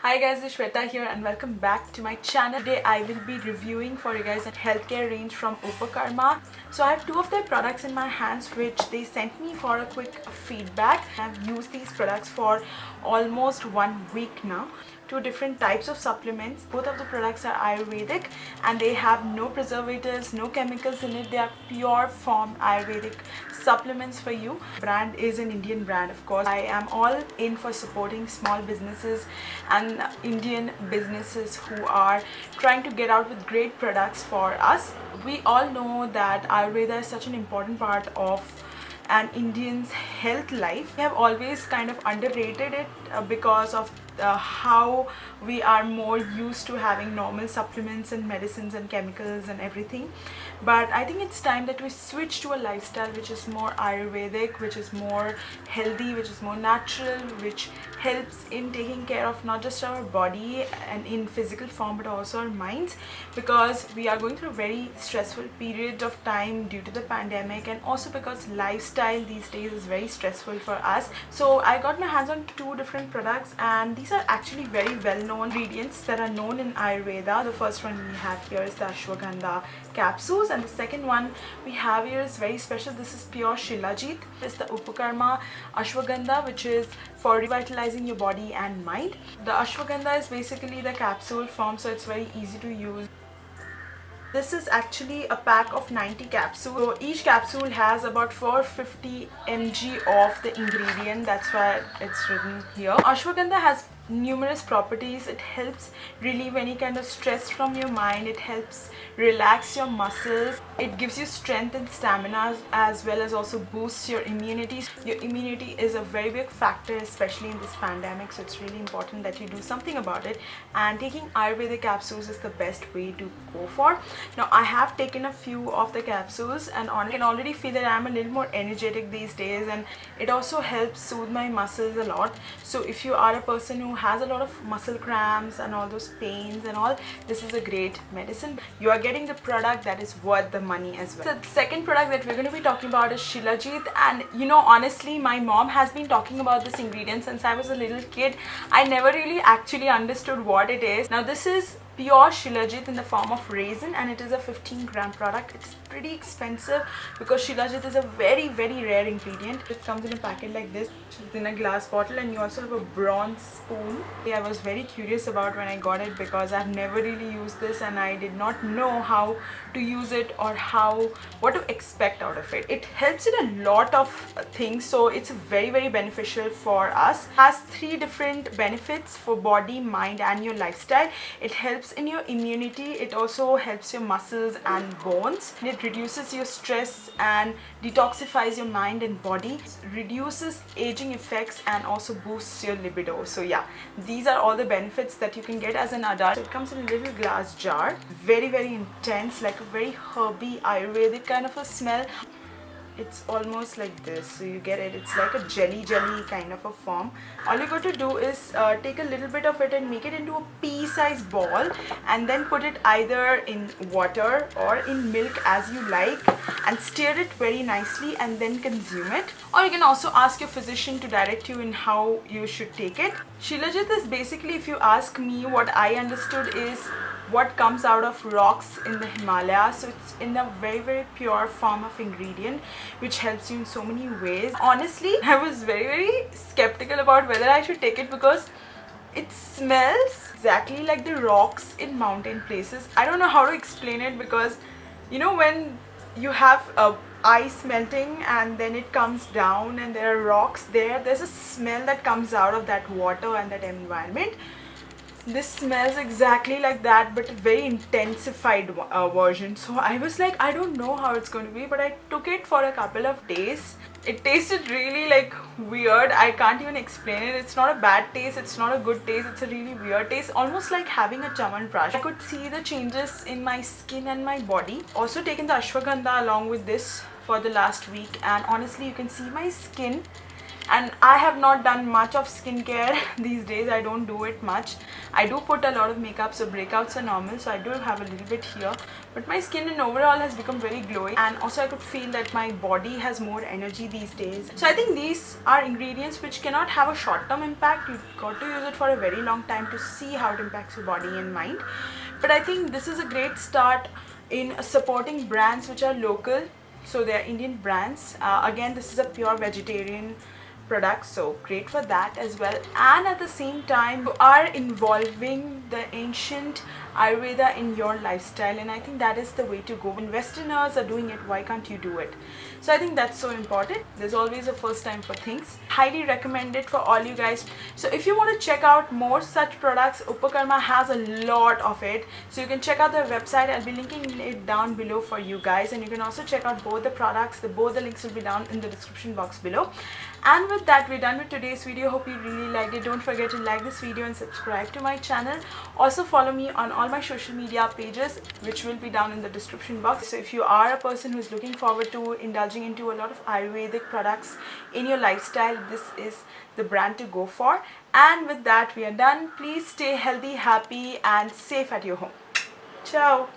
Hi guys, it's Shweta here and welcome back to my channel. Today I will be reviewing for you guys a healthcare range from Upakarma. So I have two of their products in my hands which they sent me for a quick feedback. I've used these products for almost 1 week now. Two different types of supplements. Both of the products are Ayurvedic and they have no preservatives, no chemicals in it. They are pure form Ayurvedic supplements for you. Brand is an Indian brand, of course. I am all in for supporting small businesses and Indian businesses who are trying to get out with great products for us. We all know that Ayurveda is such an important part of an Indian's health life. We have always kind of underrated it because of how we are more used to having normal supplements and medicines and chemicals and everything. But I think it's time that we switch to a lifestyle which is more Ayurvedic, which is more healthy, which is more natural, which helps in taking care of not just our body and in physical form but also our minds, because we are going through a very stressful period of time due to the pandemic, and also because lifestyle these days is very stressful for us. So I got my hands on two different products, and these are actually very well-known ingredients that are known in Ayurveda. The first one we have here is the Ashwagandha capsules, and the second one we have here is very special. This is pure Shilajit. It's the Upakarma Ashwagandha, which is for revitalizing your body and mind. The Ashwagandha is basically the capsule form, so it's very easy to use. This is actually a pack of 90 capsules. So each capsule has about 450 mg of the ingredient. That's why it's written here. Ashwagandha has numerous properties. It helps relieve any kind of stress from your mind. It helps relax your muscles. It gives you strength and stamina, as well as also boosts your immunity. Your immunity is a very big factor, especially in this pandemic, so it's really important that you do something about it, and taking Ayurvedic capsules is the best way to go for. Now I have taken a few of the capsules and I can already feel that I'm a little more energetic these days, and it also helps soothe my muscles a lot. So if you are a person who has a lot of muscle cramps and all those pains and all, this is a great medicine. You are getting the product that is worth the money as well. So the second product that we're going to be talking about is Shilajit, and you know, honestly, my mom has been talking about this ingredient since I was a little kid. I never really actually understood what it is. Now this is pure Shilajit in the form of raisin, and it is a 15-gram product. It's pretty expensive because Shilajit is a very rare ingredient. It comes in a packet like this, which is in a glass bottle, and you also have a bronze spoon. I was very curious about when I got it because I've never really used this and I did not know how to use it or what to expect out of it. It helps in a lot of things, so it's very beneficial for us. It has 3 different benefits for body, mind and your lifestyle. It helps in your immunity. It also helps your muscles and bones. It reduces your stress and detoxifies your mind and body. It reduces aging effects and also boosts your libido. So yeah, these are all the benefits that you can get as an adult. It comes in a little glass jar. Very intense, like a very herby Ayurvedic kind of a smell. It's almost like this, so you get it. It's like a jelly kind of a form. All you got to do is take a little bit of it and make it into a pea-sized ball, and then put it either in water or in milk as you like, and stir it very nicely and then consume it. Or you can also ask your physician to direct you in how you should take it. Shilajit is basically, if you ask me, what I understood is what comes out of rocks in the Himalayas. So it's in a very pure form of ingredient which helps you in so many ways. Honestly, I was very skeptical about whether I should take it because it smells exactly like the rocks in mountain places. I don't know how to explain it, because you know when you have ice melting and then it comes down and there are rocks there's a smell that comes out of that water and that environment. This smells exactly like that, but a very intensified version. So I was like, I don't know how it's going to be, but I took it for a couple of days. It tasted really like weird. I can't even explain it. It's not a bad taste, it's not a good taste, it's a really weird taste, almost like having a Chyawanprash. I could see the changes in my skin and my body. Also taken the Ashwagandha along with this for the last week, and honestly you can see my skin And I have not done much of skincare these days. I don't do it much. I do put a lot of makeup, so breakouts are normal, so I do have a little bit here, but my skin in overall has become very glowing, and also I could feel that my body has more energy these days. So I think these are ingredients which cannot have a short-term impact. You've got to use it for a very long time to see how it impacts your body and mind. But I think this is a great start in supporting brands which are local, so they are Indian brands. Again, this is a pure vegetarian product, so great for that as well. And at the same time, you are involving the ancient Ayurveda in your lifestyle, and I think that is the way to go. When Westerners are doing it, why can't you do it? So I think that's so important. There's always a first time for things. Highly recommend it for all you guys. So if you want to check out more such products, Upakarma has a lot of it, so you can check out their website. I'll be linking it down below for you guys, and you can also check out both the products. Both the links will be down in the description box below. And with that, we're done with today's video. Hope you really liked it. Don't forget to like this video and subscribe to my channel. Also follow me on all my social media pages, which will be down in the description box. So if you are a person who's looking forward to indulging into a lot of Ayurvedic products in your lifestyle, this is the brand to go for. And with that, we are done. Please stay healthy, happy and safe at your home. Ciao.